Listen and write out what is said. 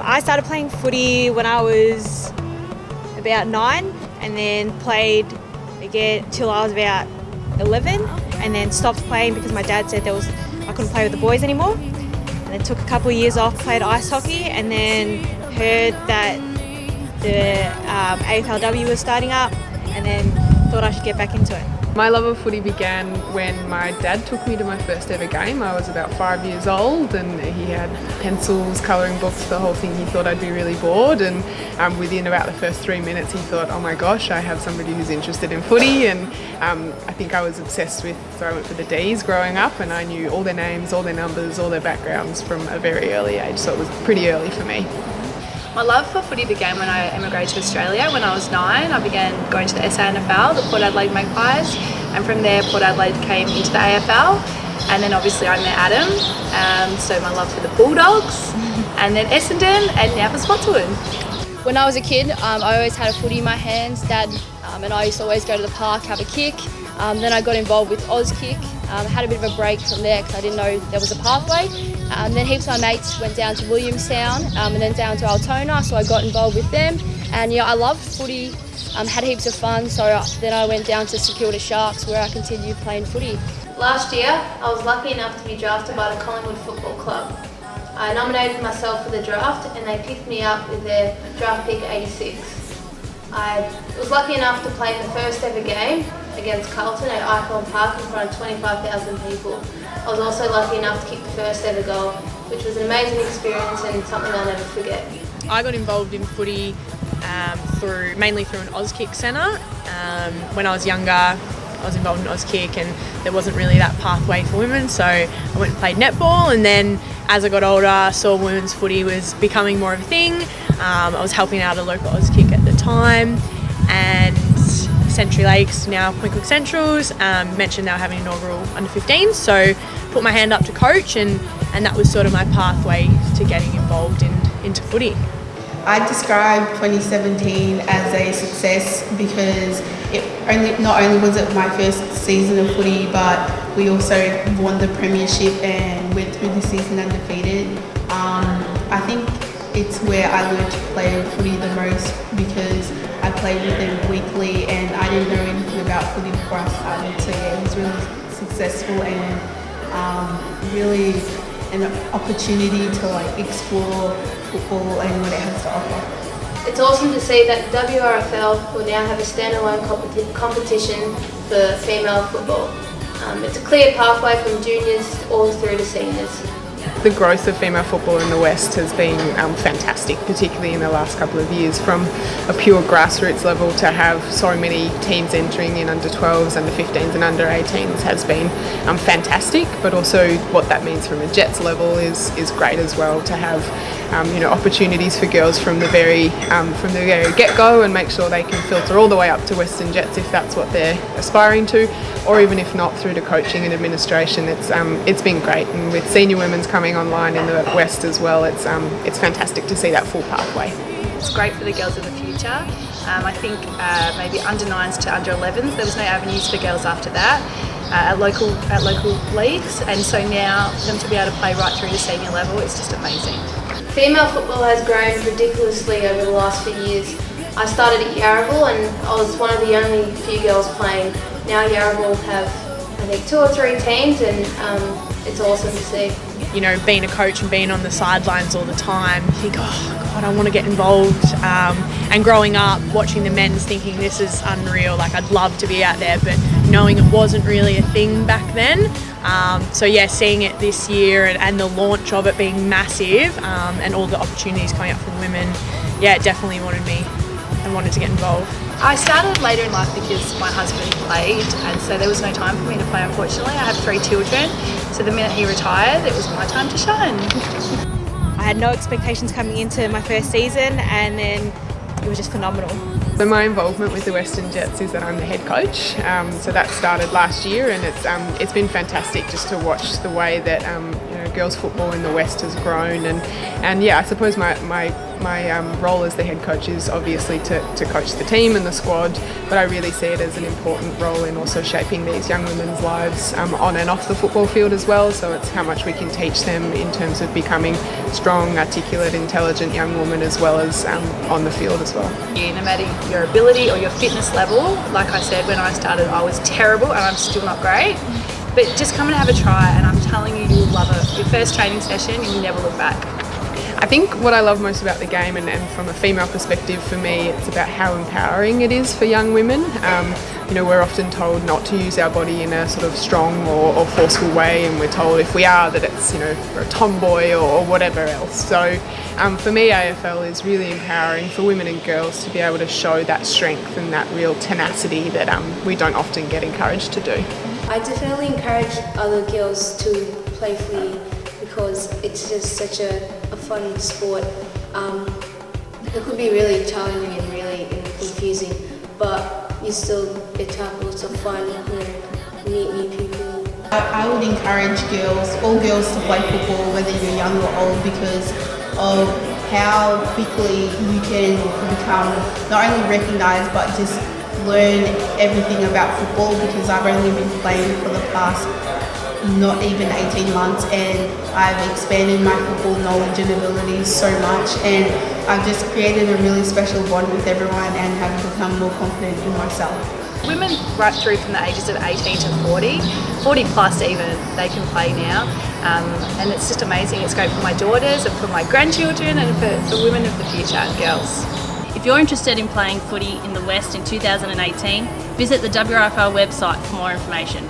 I started playing footy when I was about 9 and then played again till I was about 11 and then stopped playing because my dad said I couldn't play with the boys anymore. And then took a couple of years off, played ice hockey, and then heard that the AFLW was starting up and then thought I should get back into it. My love of footy began when my dad took me to my first ever game. I was about 5 years old and he had pencils, colouring books, the whole thing. He thought I'd be really bored, and within about the first 3 minutes he thought, oh my gosh, I have somebody who's interested in footy. And I think I was obsessed with, so I went for the Ds growing up and I knew all their names, all their numbers, all their backgrounds from a very early age, so it was pretty early for me. My love for footy began when I emigrated to Australia. When I was 9, I began going to the SANFL, the Port Adelaide Magpies, and from there Port Adelaide came into the AFL, and then obviously I met Adam, so my love for the Bulldogs, and then Essendon, and now for Spotswood. When I was a kid, I always had a footy in my hands. Dad and I used to always go to the park, have a kick. Then I got involved with Auskick, had a bit of a break from there because I didn't know there was a pathway. Then heaps of my mates went down to Williamstown and then down to Altona, so I got involved with them. And yeah, I loved footy, had heaps of fun, so then I went down to St Kilda Sharks where I continued playing footy. Last year, I was lucky enough to be drafted by the Collingwood Football Club. I nominated myself for the draft and they picked me up with their draft pick 86. I was lucky enough to play in the first ever game against Carlton at Icon Park in front of 25,000 people. I was also lucky enough to kick the first ever goal, which was an amazing experience and something I'll never forget. I got involved in footy mainly through an Auskick centre. When I was younger, I was involved in Auskick and there wasn't really that pathway for women, so I went and played netball, and then as I got older, I saw women's footy was becoming more of a thing. I was helping out a local Auskick at the time, and Century Lakes, now Point Cook Centrals, mentioned they were having inaugural under-15s, so put my hand up to coach, and that was sort of my pathway to getting involved into footy. I describe 2017 as a success because not only was it my first season of footy, but we also won the premiership and went through the season undefeated. I think it's where I learned to play footy the most because I played with them weekly and I didn't know anything about footy before I started. So yeah, it was really successful and really an opportunity to explore football and what it has to offer. It's awesome to see that WRFL will now have a standalone competition for female football. It's a clear pathway from juniors all through to seniors. The growth of female football in the West has been fantastic, particularly in the last couple of years. From a pure grassroots level to have so many teams entering in under 12s, under 15s and under 18s has been fantastic, but also what that means from a Jets level is great as well, to have opportunities for girls from the very get-go and make sure they can filter all the way up to Western Jets if that's what they're aspiring to, or even if not, through to coaching and administration. It's been great, and with senior women's coming online in the West as well, it's fantastic to see that full pathway. It's great for the girls of the future. I think maybe under 9s to under 11s, there was no avenues for girls after that at local leagues, and so now for them to be able to play right through to senior level, it's just amazing. Female football has grown ridiculously over the last few years. I started at Wrfl and I was one of the only few girls playing. Now Wrfl have, I think, 2 or 3 teams, and it's awesome to see. You know, being a coach and being on the sidelines all the time, you think, oh God, I want to get involved. And growing up, watching the men's, thinking this is unreal, I'd love to be out there, but knowing it wasn't really a thing back then. So yeah, seeing it this year and the launch of it being massive, and all the opportunities coming up from women, yeah, it definitely wanted to get involved. I started later in life because my husband played, and so there was no time for me to play, unfortunately. I have 3 children, so the minute he retired, it was my time to shine. I had no expectations coming into my first season, and then it was just phenomenal. So my involvement with the Western Jets is that I'm the head coach. So that started last year, and it's been fantastic just to watch the way that girls football in the West has grown, and yeah, I suppose my role as the head coach is obviously to coach the team and the squad, but I really see it as an important role in also shaping these young women's lives on and off the football field as well. So it's how much we can teach them in terms of becoming strong, articulate, intelligent young women, as well as on the field as well. No matter your ability or your fitness level, like I said, when I started I was terrible and I'm still not great, but just come and have a try, and I'm telling you, you'll love it. Your first training session and you never look back. I think what I love most about the game, and from a female perspective for me, it's about how empowering it is for young women. We're often told not to use our body in a sort of strong or forceful way, and we're told if we are that it's, we're a tomboy or whatever else. So for me, AFL is really empowering for women and girls to be able to show that strength and that real tenacity that we don't often get encouraged to do. I definitely encourage other girls to play footy because it's just such a fun sport. It could be really challenging and really confusing, but you still get to have lots of fun, meet new people. I would encourage all girls to play football, whether you're young or old, because of how quickly you can become not only recognised but just learn everything about football, because I've only been playing for the past not even 18 months, and I've expanded my football knowledge and abilities so much, and I've just created a really special bond with everyone and have become more confident in myself. Women right through from the ages of 18 to 40 plus even, they can play now, and it's just amazing. It's great for my daughters and for my grandchildren and for women of the future and girls. If you're interested in playing footy in the West in 2018, visit the WRFL website for more information.